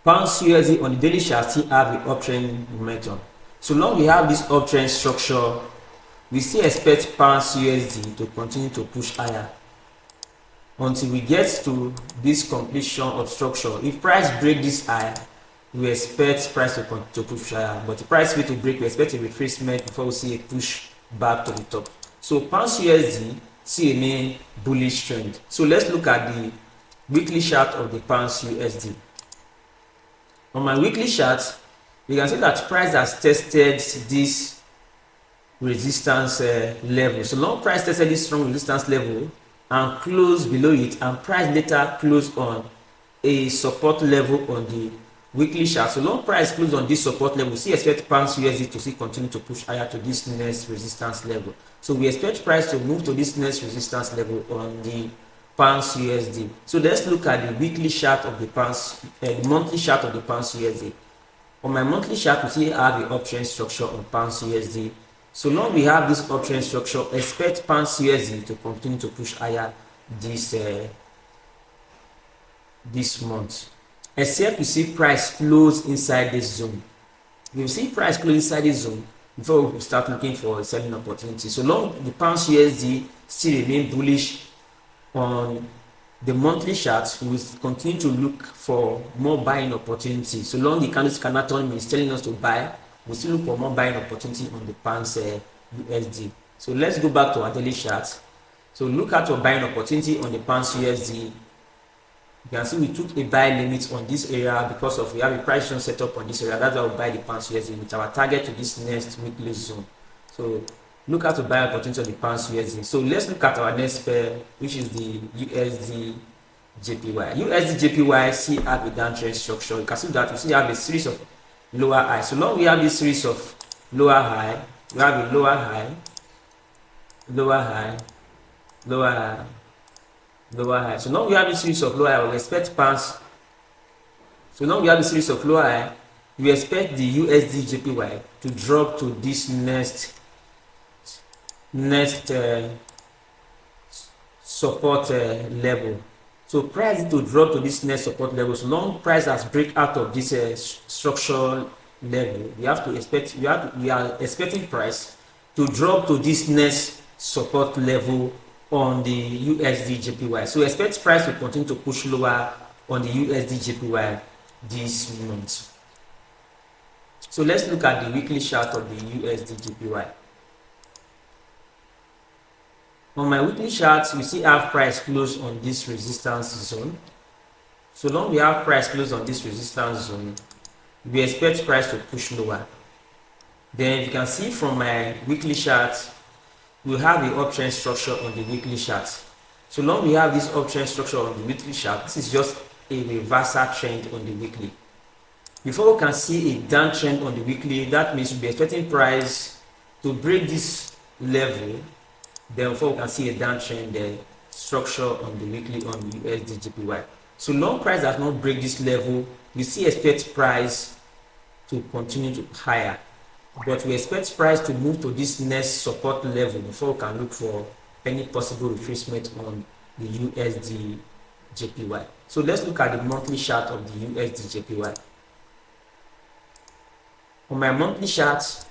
Pounds USD on the daily chart still have the uptrend momentum. So long we have this uptrend structure, we still expect pounds USD to continue to push higher until we get to this completion of structure. If price break this high, we expect price to push higher, but the price way to break, we expect a retracement before we see a push back to the top. So pounds USD see a main bullish trend. So let's look at the weekly chart of the pounds USD. On my weekly chart, we can see that price has tested this resistance level. So long price tested this strong resistance level and closed below it, and price later closed on a support level on the weekly chart. So long price closed on this support level, we see expect pounds USD to see continue to push higher to this next resistance level. So we expect price to move to this next resistance level on the pounds USD. So let's look at the weekly chart of the pounds, the monthly chart of the pounds USD. On my monthly chart, we see I have the uptrend structure on pounds USD. So long we have this uptrend structure, expect pounds USD to continue to push higher this month, except we see price close inside this zone. We will see price close inside this zone before we start looking for a selling opportunity. So long the pounds USD still remain bullish on the monthly chart, we will continue to look for more buying opportunity. So long the candlestick anatomy is telling us to buy, we still look for more buying opportunity on the pounds USD. So let's go back to our daily chart. So look at your buying opportunity on the pounds USD. You can see we took a buy limit on this area because of we have a price zone set up on this area. That's why we buy the pounds USD with our target to this next weekly zone. So look at the buy opportunity on the pounds USD. So let's look at our next pair, which is the USDJPY. USDJPY see have a downtrend structure. You can see that we see have a series of lower high. So long we have this series of lower high, we have a lower high, lower high, lower high, lower high. So now we have a series of lower high, we expect pounds. So now we have a series of lower high, we expect the USDJPY to drop to this next support level. So price to drop to this next support level. So long price has break out of this structural level, we have to expect we are expecting price to drop to this next support level on the USDJPY. So expect price to continue to push lower on the USDJPY this month. So let's look at the weekly chart of the USDJPY. On my weekly chart, we see have price close on this resistance zone. So long we have price close on this resistance zone, we expect price to push lower. Then you can see from my weekly chart, we have the uptrend structure on the weekly chart. So long we have this uptrend structure on the weekly chart, this is just a reversal trend on the weekly. Before we can see a downtrend on the weekly, that means we'll be expecting price to break this level. Then before we can see a downtrend structure on the weekly on the USDJPY. So long price does not break this level, we still expect price to continue to higher, but we expect price to move to this next support level before we can look for any possible retracement on the USDJPY. So let's look at the monthly chart of the USDJPY. On my monthly chart,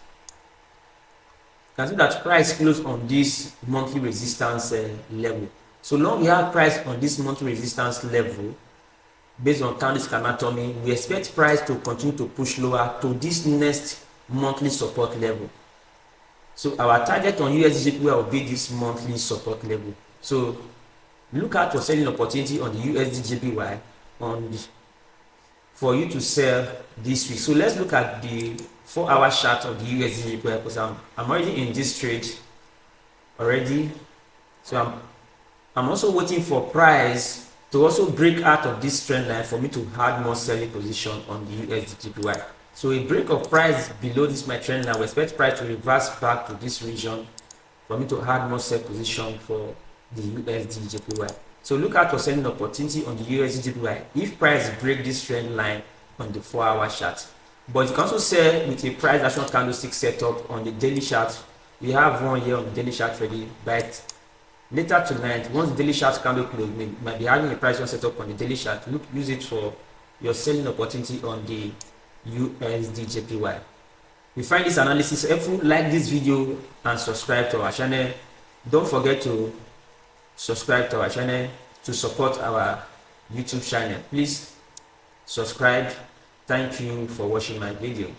you can see that price closed on this monthly resistance level. So long we have price on this monthly resistance level, based on candlestick anatomy, we expect price to continue to push lower to this next monthly support level. So our target on USDJPY will be this monthly support level. So look at your selling opportunity on the USDJPY for you to sell this week. So let's look at the 4-hour chart of the USDJPY because I'm already in this trade already. So I'm also waiting for price to also break out of this trend line for me to add more selling position on the USDJPY. So a break of price below this my trend line, we expect price to reverse back to this region for me to add more sell position for the USDJPY. So look at your selling opportunity on the USDJPY if price break this trend line on the 4-hour chart. But you can also sell with a price action candlestick setup on the daily chart. We have one here on the daily chart ready, but later tonight, once the daily chart candle close, we might be having a price action setup on the daily chart. Use it for your selling opportunity on the USDJPY. If you find this analysis helpful, like this video and subscribe to our channel. Don't forget to subscribe to our channel to support our YouTube channel. Please subscribe. Thank you for watching my video.